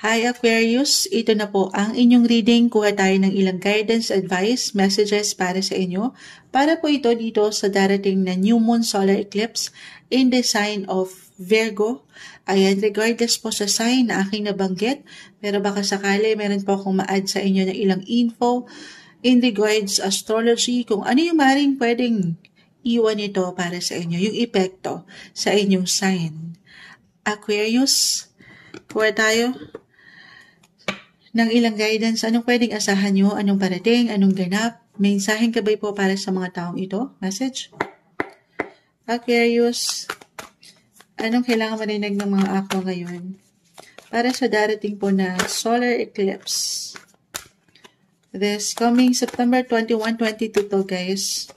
Hi Aquarius, ito na po ang inyong reading. Kuha tayo ng ilang guidance, advice, messages para sa inyo. Para po ito dito sa darating na new moon solar eclipse in the sign of Virgo. Ayan, regardless po sa sign na aking nabanggit, pero baka sakali meron po akong ma-add sa inyo ng ilang info in regards astrology, kung ano yung maaaring pwedeng iwan ito para sa inyo, yung epekto sa inyong sign. Aquarius, kuha tayo ng ilang guidance. Anong pwedeng asahan nyo? Anong parating? Anong ganap? May mensaheng gabay po para sa mga taong ito? Message? Aquarius, anong kailangan marinig ng mga aqua ngayon para sa darating po na solar eclipse? This coming September 21, 22 to guys.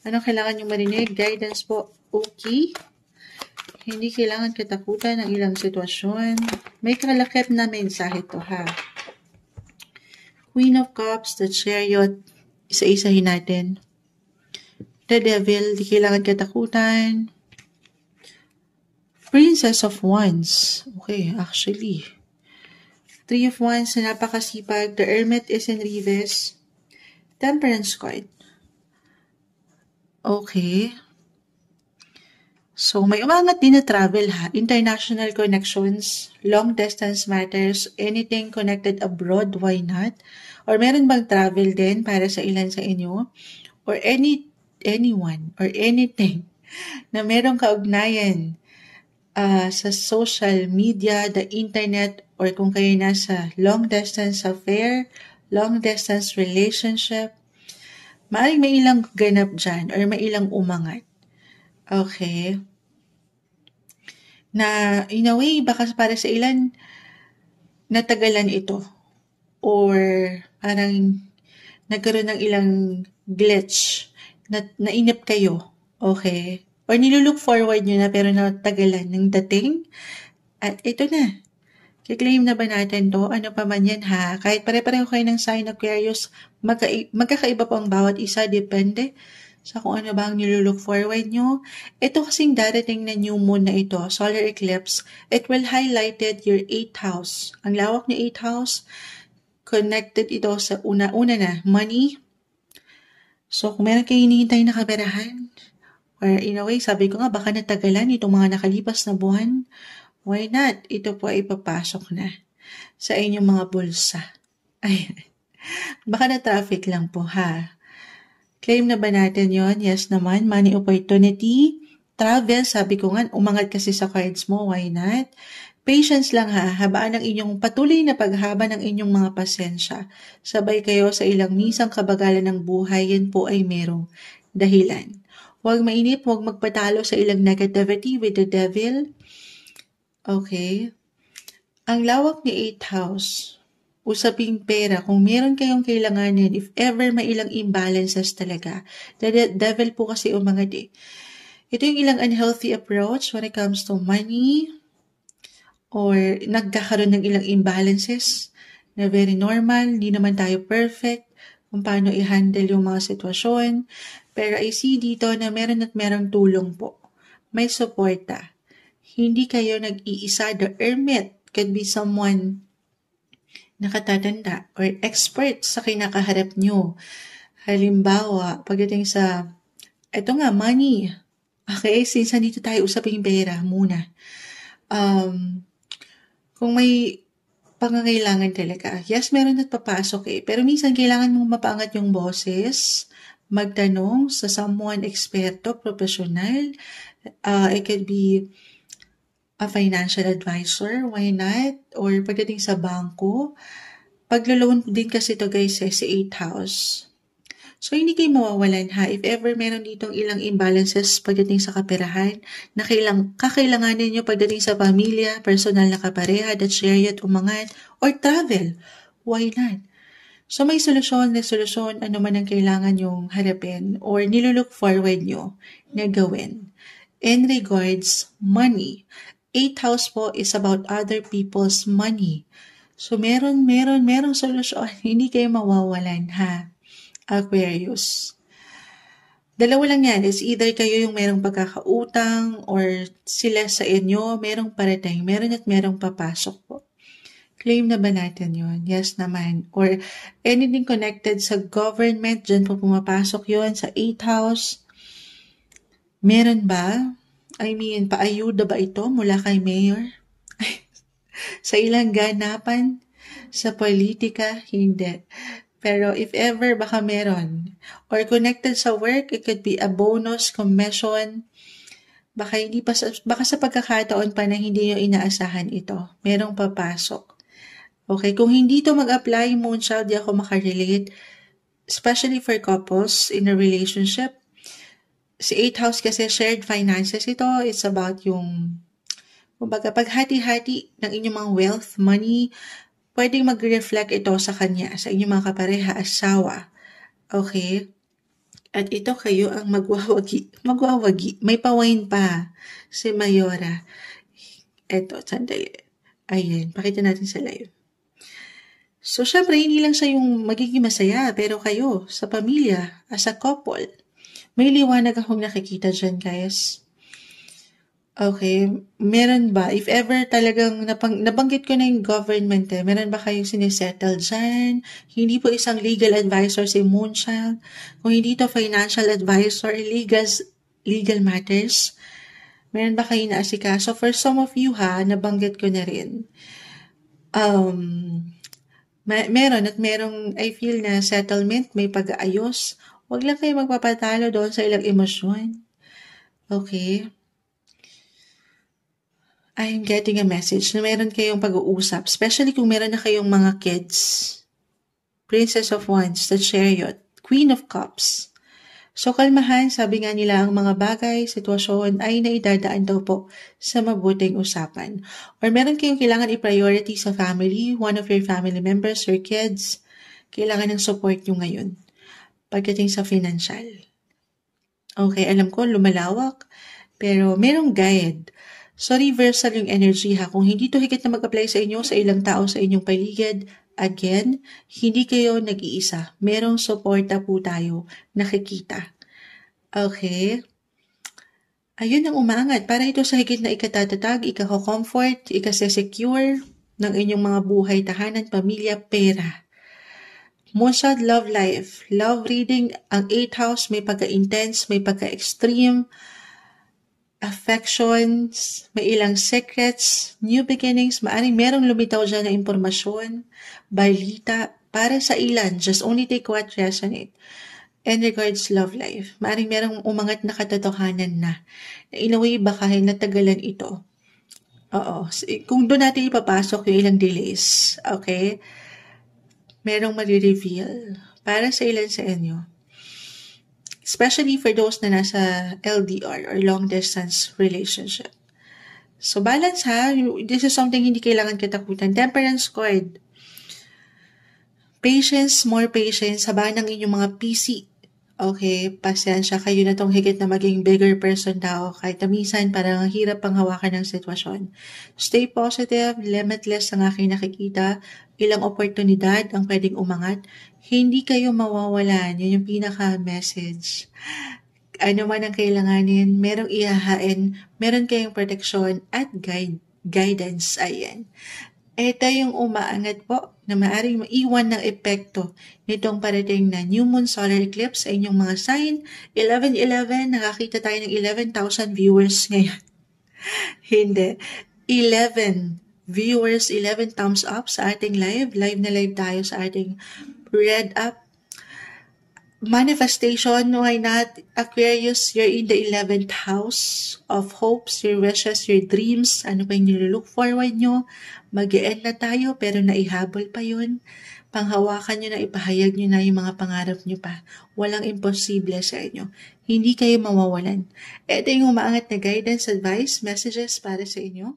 Anong kailangan nyo marinig? Guidance po. Okay. Hindi kailangan katakutan ng ilang sitwasyon. May kalakip na mensahe to ha. Queen of Cups, the Chariot, isa-isahin natin. The Devil, di kailangan katakutan. Princess of Wands. Okay, actually. Three of Wands na napakasipag. The Hermit is in reverse. Temperance card. Okay. So, may umangat din na travel ha. International connections, long distance matters, anything connected abroad, why not? Or meron bang travel din para sa ilan sa inyo? Or anyone or anything na merong kaugnayan sa social media, the internet, or kung kayo nasa long distance affair, long distance relationship, maaaring may ilang ganap dyan or may ilang umangat. Okay. Na in a way, baka para sa ilan, natagalan ito. Or parang nagkaroon ng ilang glitch. Nainip kayo. Okay. Or nilulook forward nyo na pero natagalan ng dating. At ito na. Kiklaim na ba natin to? Ano pa man yan ha? Kahit pare-pareho kayo ng sign Aquarius, magkakaiba po ang bawat isa. Depende sa kung ano ba ang nilulook forward nyo. Ito kasing darating na new moon na ito, solar eclipse, it will highlighted your 8th house. Ang lawak ng 8th house, connected ito sa una-una na, money. So, kung meron kayo hinihintay na kaberahan, or in a way, sabi ko nga, baka natagalan itong mga nakalipas na buwan, why not? Ito po ay ipapasok na sa inyong mga bulsa. Ayan. Baka na traffic lang po ha. Claim na ba natin yon? Yes naman. Money opportunity. Travel, sabi ko nga, umangat kasi sa cards mo. Why not? Patience lang ha. Habaan ng inyong patuloy na paghaba ng inyong mga pasensya. Sabay kayo sa ilang misang kabagalan ng buhay. Yan po ay merong dahilan. Huwag mainip, huwag magpatalo sa ilang negativity with the devil. Okay. Ang lawak ni 8th house. Usaping pera, kung meron kayong kailanganin, if ever may ilang imbalances talaga, the devil po kasi umangat eh. Ito yung ilang unhealthy approach when it comes to money, or nagkakaroon ng ilang imbalances na very normal, hindi naman tayo perfect, kung paano i-handle yung mga sitwasyon. Pero I see dito na meron at merong tulong po. May suporta. Hindi kayo nag-iisa. The Hermit could be someone nakatatanda or expert sa kinakaharap nyo. Halimbawa, pagdating sa, eto nga, money. Okay, since nandito tayo usaping pera muna. Kung may pangangailangan talaga, yes, meron at papasok eh. Pero minsan kailangan mong mapaangat yung boses, magtanong sa someone eksperto, professional. It could be a financial advisor, why not? Or pagdating sa bangko, paglo-loan din kasi ito guys sa 8th house. So, hindi kayo mawawalan ha. If ever meron ditong ilang imbalances pagdating sa kaperahan, na kakailanganin nyo pagdating sa pamilya, personal na kapareha, the chariot, umangat, or travel, why not? So, may solusyon, ano man ang kailangan nyong harapin or nilulook forward nyo na gawin. In regards, money. 8th house po is about other people's money. So, merong solusyon. Hindi kayo mawawalan, ha? Aquarius. Dalawa lang yan. It's either kayo yung merong pagkakautang or sila sa inyo, merong parating, meron at merong papasok po. Claim na ba natin yon? Yes naman. Or anything connected sa government, dyan po pumapasok yon sa 8th house. Meron ba? I mean, paayuda ba ito mula kay Mayor? Sa ilang ganapan? Sa politika? Hindi. Pero if ever baka meron. Or connected sa work, it could be a bonus, commission. Baka sa pagkakataon pa na hindi nyo inaasahan ito. Merong papasok. Okay, kung hindi to mag-apply, Moonchild, di ako makarelate. Especially for couples in a relationship. Si 8th house kasi shared finances ito. It's about yung, kumbaga, paghati-hati ng inyong mga wealth, money, pwedeng mag-reflect ito sa kanya, sa inyong mga kapareha, asawa. Okay? At ito kayo ang magwawagi. May pawain pa si Mayora. Eto, sandali. Ayan, pakita natin sa live. So, syempre, hindi lang siya yung magiging masaya, pero kayo, sa pamilya, as a couple, may liwanag akong nakikita dyan, guys. Okay, meron ba? If ever talagang nabanggit ko na yung government meron ba kayong sinisettle dyan? Hindi po isang legal advisor si Moonchild. Kung hindi to financial advisor, legal matters, meron ba kayong naasikaso? For some of you nabanggit ko na rin. Meron at merong, I feel na settlement, may pag-aayos. Huwag lang kayo magpapatalo doon sa ilang emosyon. Okay? I'm getting a message na meron kayong pag-uusap, especially kung meron na kayong mga kids. Princess of Wands, the Chariot, Queen of Cups. So, kalmahan, sabi nga nila, ang mga bagay, sitwasyon ay naidadaan daw po sa mabuting usapan. Or meron kayong kailangan i-priority sa family, one of your family members, your kids, kailangan ng support nyo ngayon. Pagdating sa financial. Okay, alam ko, lumalawak, pero merong guide. So, reversal yung energy Kung hindi to higit na mag-apply sa inyo, sa ilang tao sa inyong paligid, again, hindi kayo nag-iisa. Merong suporta po tayo nakikita. Okay? Ayun ang umangat. Para ito sa higit na ikatatag, ika-comfort, ika-secure ng inyong mga buhay, tahanan, pamilya, pera. Moonchild, love life. Love reading, ang 8th house, may pagka-intense, may pagka-extreme, affections, may ilang secrets, new beginnings, maaring merong lumitaw dyan na impormasyon, balita, para sa ilan, just only take what resonate. And regards love life, maaring merong umangat na katotohanan na in a way baka natagalan ito. Oo, kung doon natin ipapasok yung ilang delays, okay, merong marireveal para sa ilan sa inyo. Especially for those na nasa LDR or long distance relationship. So balance this is something hindi kailangan katakutan. Temperance card. Patience, more patience, sabahan ng inyong mga PC. Okay, pasensya kayo na tong higit na maging bigger person daw kahit minsan parang hirap pang hawakan ng sitwasyon. Stay positive, limitless ang aking nakikita, ilang oportunidad ang pwedeng umangat, hindi kayo mawawalan, yun yung pinaka-message. Ano man ang kailanganin, merong ihahain, meron kayong protection at guidance, ayan. Ito yung umaangat po na maaaring maiwan ng epekto nitong parating na new moon solar eclipse sa inyong mga sign. 11-11, nakakita tayo ng 11,000 viewers ngayon. Hindi. 11 viewers, 11 thumbs up sa ating live. Live na live tayo sa ating Red Up. Manifestation, why not? Aquarius, you're in the 11th house of hopes, your wishes, your dreams. Ano pa yung nilook forward nyo? Mag-e-end na tayo, pero naihabol pa yun. Panghawakan nyo na, ipahayag nyo na yung mga pangarap nyo pa. Walang imposible sa inyo. Hindi kayo mawawalan. Ito yung umaangat na guidance, advice, messages para sa inyo.